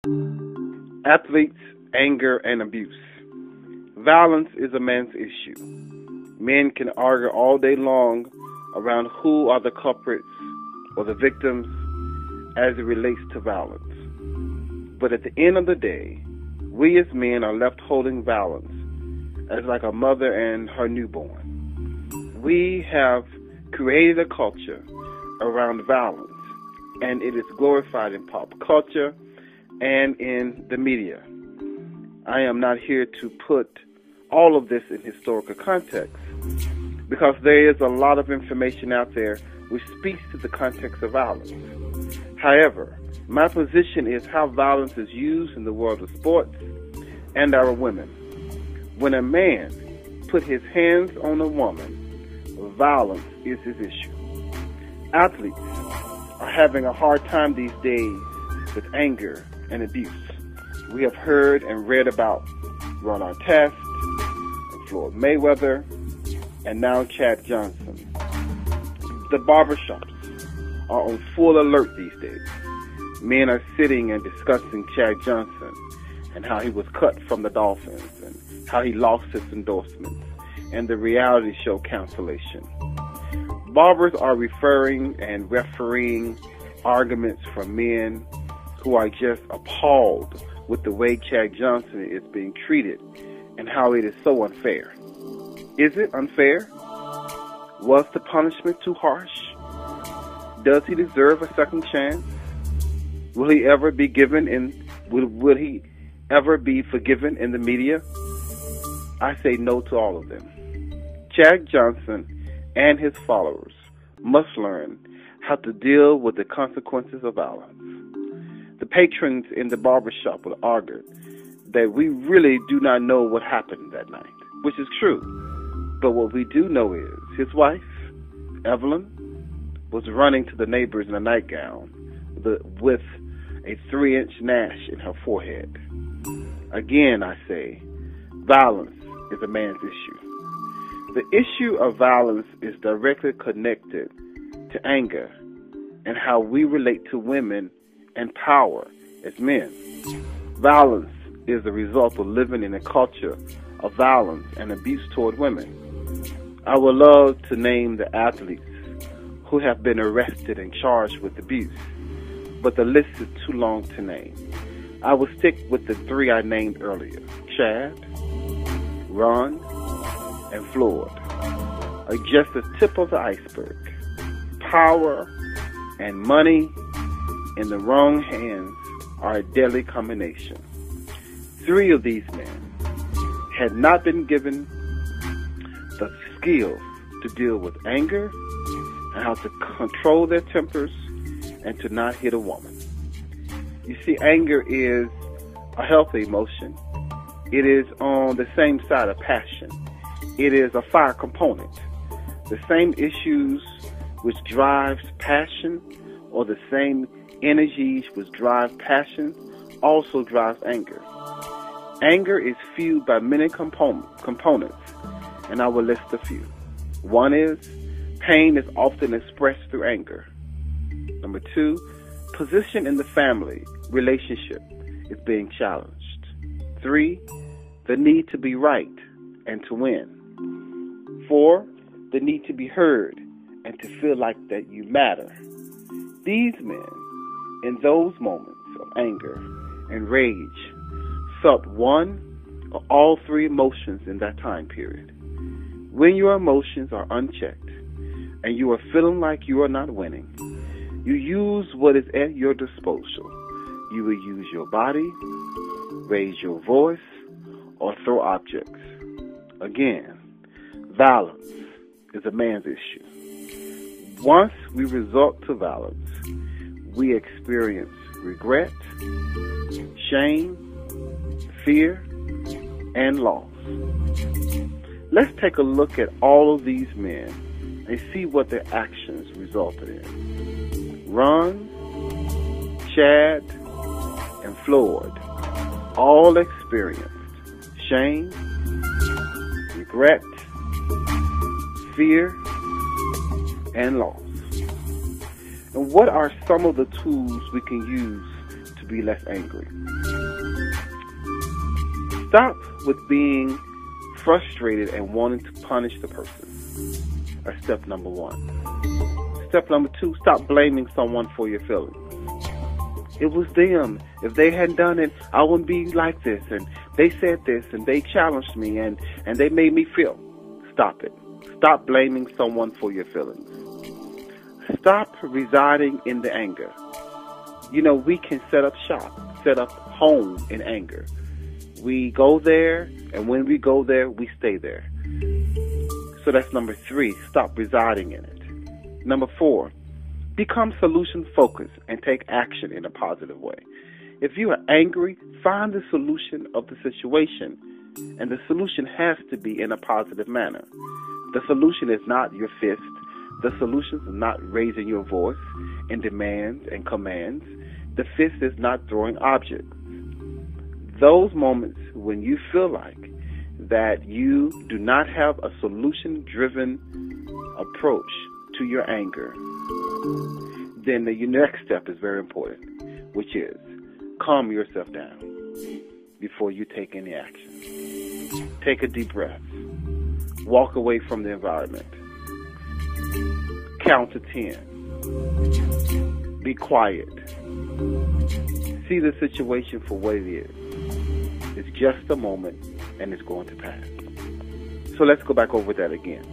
Athletes, anger, and abuse. Violence is a man's issue. Men can argue all day long around who are the culprits or the victims as it relates to violence. But at the end of the day, we as men are left holding violence as like a mother and her newborn. We have created a culture around violence, and it is glorified in pop culture and in the media. I am not here to put all of this in historical context, because there is a lot of information out there which speaks to the context of violence. However, my position is how violence is used in the world of sports and our women. When a man put his hands on a woman, violence is his issue. Athletes are having a hard time these days with anger and abuse. We have heard and read about Ron Artest, and Floyd Mayweather, and now Chad Johnson. The barbershops are on full alert these days. Men are sitting and discussing Chad Johnson and how he was cut from the Dolphins and how he lost his endorsements and the reality show cancellation. Barbers are referring and refereeing arguments from men who are just appalled with the way Chad Johnson is being treated and how it is so unfair. Is it unfair? Was the punishment too harsh? Does he deserve a second chance? Will he ever be will he ever be forgiven in the media? I say no to all of them. Chad Johnson and his followers must learn how to deal with the consequences of violence. The patrons in the barbershop will argue that we really do not know what happened that night, which is true. But what we do know is his wife, Evelyn, was running to the neighbors in a nightgown with a 3-inch gash in her forehead. Again, I say, violence is a man's issue. The issue of violence is directly connected to anger and how we relate to women and power as men. Violence is the result of living in a culture of violence and abuse toward women. I would love to name the athletes who have been arrested and charged with abuse, but the list is too long to name. I will stick with the 3 I named earlier: Chad, Ron, and Floyd are just the tip of the iceberg. Power and money in the wrong hands are a deadly combination. 3 of these men had not been given the skills to deal with anger and how to control their tempers and to not hit a woman. You see, anger is a healthy emotion. It is on the same side of passion. It is a fire component. The same issues which drives passion, or the same energies which drive passion, also drives anger. Anger is fueled by many components, and I will list a few. One is, pain is often expressed through anger. Number 2, position in the family relationship is being challenged. 3, the need to be right and to win. 4, the need to be heard and to feel like that you matter. These men, in those moments of anger and rage, felt one or all 3 emotions in that time period. When your emotions are unchecked and you are feeling like you are not winning, you use what is at your disposal. You will use your body, raise your voice, or throw objects. Again, violence is a man's issue. Once we resort to violence, we experience regret, shame, fear, and loss. Let's take a look at all of these men and see what their actions resulted in. Ron, Chad, and Floyd all experienced shame, regret, fear, and loss. And what are some of the tools we can use to to be less angry. Stop with being frustrated and wanting to punish the person. That's step number 1. Step number 2, stop blaming someone for your feelings. It was them. If they hadn't done it, I wouldn't be like this. And they said this, and they challenged me, and they made me feel. Stop it. Stop blaming someone for your feelings. Stop residing in the anger. You know, we can set up shop, set up home in anger. We go there, and when we go there, we stay there. So that's number 3. Stop residing in it. Number 4, become solution-focused and take action in a positive way. If you are angry, find the solution of the situation, and the solution has to be in a positive manner. The solution is not your fist. The solution is not raising your voice in demands and commands. The fist is not throwing objects. Those moments when you feel like that you do not have a solution-driven approach to your anger, then your next step is very important, which is calm yourself down before you take any action. Take a deep breath. Walk away from the environment. Count to 10. Be quiet. See the situation for what it is. It's just a moment, and it's going to pass. So let's go back over that again.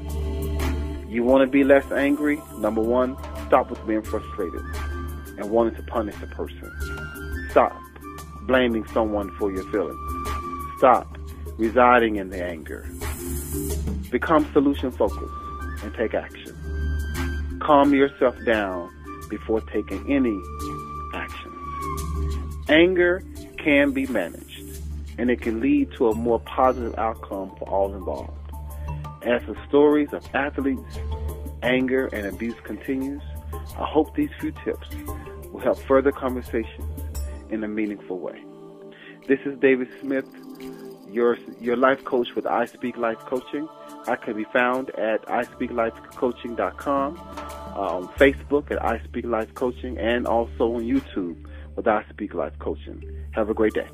You want to be less angry? Number 1, stop with being frustrated and wanting to punish the person. Stop blaming someone for your feelings. Stop residing in the anger. Become solution-focused and take action. Calm yourself down before taking any action. Anger can be managed, and it can lead to a more positive outcome for all involved. As the stories of athletes, anger, and abuse continues, I hope these few tips will help further conversations in a meaningful way. This is David Smith, your life coach with I Speak Life Coaching. I can be found at ispeaklifecoaching.com, on Facebook at I Speak Life Coaching, and also on YouTube with I Speak Life Coaching. Have a great day.